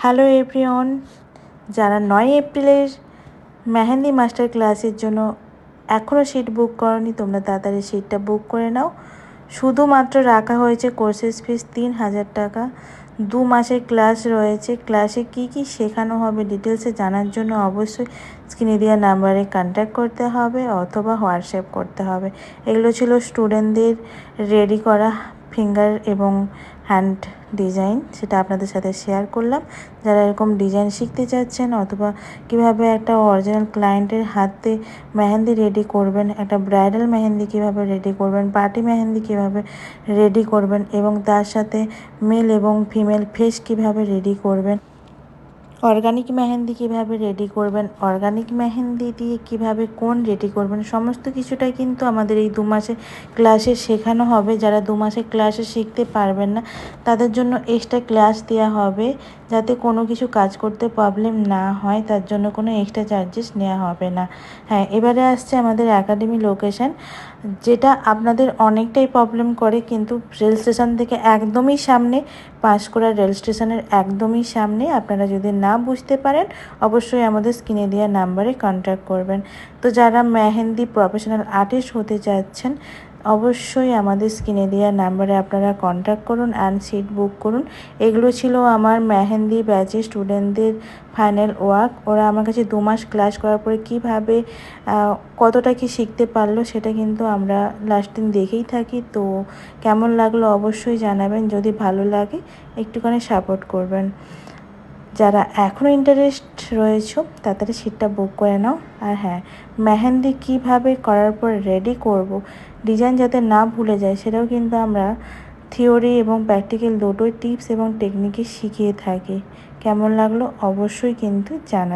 Hello everyone, যারা 9 এপ্রিলের mehndi master ক্লাসের জন্য এখনও সিট বুক করনি, তোমরা তাড়াতাড়ি সিটটা বুক করে নাও। শুধুমাত্র রাখা হয়েছে কোর্সেস ফিস 3000 টাকা। 2 মাসের ক্লাস রয়েছে। ক্লাসে কি কি শেখানো হবে ডিটেলসে জানার জন্য অবশ্যই স্ক্রিনে দেওয়া নাম্বারে কন্ট্যাক্ট করতে হবে অথবা হোয়াটসঅ্যাপ করতে হবে। এগুলো ছিল স্টুডেন্টদের রেডি করা ফিঙ্গার এবং হ্যান্ড ডিজাইন, সেটা আপনাদের সাথে শেয়ার করলাম। যারা এরকম ডিজাইন শিখতে চাচ্ছেন অথবা কিভাবে একটা অরিজিনাল ক্লায়েন্টের হাতে মেহেন্দি রেডি করবেন, একটা ব্রাইডাল মেহেন্দি কিভাবে রেডি করবেন, পার্টি মেহেন্দি কিভাবে রেডি করবেন এবং তার সাথে মেল এবং ফিমেল ফেস কিভাবে রেডি করবেন, অর্গানিক মেহেন্দি কিভাবে রেডি করবেন, অর্গানিক মেহেন্দি দিয়ে কিভাবে কোন রেডি করবেন, সমস্ত কিছুটাই কিন্তু আমাদের এই 2 মাসের ক্লাসে শেখানো হবে। যারা 2 মাসের ক্লাসে শিখতে পারবেন না তাদের জন্য এক্সট্রা ক্লাস দেওয়া হবে, যাতে কোনো কিছু কাজ করতে প্রবলেম না হয়, তার জন্য কোনো এক্সট্রা চার্জেস নেওয়া হবে না। হ্যাঁ, এবারে আসছে আমাদের একাডেমি লোকেশান, যেটা আপনাদের অনেকটাই প্রবলেম করে, কিন্তু রেল স্টেশন থেকে একদমই সামনে, পাঁশকুড়া রেল স্টেশনের একদমই সামনে। আপনারা যদি না বুঝতে পারেন অবশ্যই আমাদের স্ক্রিনে দেওয়া নাম্বারে কন্ট্যাক্ট করবেন। তো যারা মেহেন্দি প্রফেশনাল আর্টিস্ট হতে চাচ্ছেন অবশ্যই আমাদের স্ক্রিনে দেওয়া নাম্বারে আপনারা কন্ট্যাক্ট করুন অ্যান্ড সিট বুক করুন। এগুলো ছিল আমার মেহেন্দি ব্যাচের স্টুডেন্টদের ফাইনাল ওয়ার্ক। ওরা আমার কাছে 2 মাস ক্লাস করার পরে কীভাবে কতটা কি শিখতে পারলো সেটা কিন্তু আমরা লাস্ট দিন দেখেই থাকি। তো কেমন লাগলো অবশ্যই জানাবেন, যদি ভালো লাগে একটুখানি সাপোর্ট করবেন। যারা এখনও ইন্টারেস্ট রয়েছে তাড়াতাড়ি সিটটা বুক করে নাও। আর হ্যাঁ, মেহেন্দি কিভাবে করার পর রেডি করব, ডিজাইন যাতে না ভুলে যায়, সেটাও কিন্তু আমরা থিওরি এবং প্র্যাকটিক্যাল দুটোই টিপস এবং টেকনিকে শিখিয়ে থাকি। কেমন লাগলো অবশ্যই কিন্তু জানাবেন।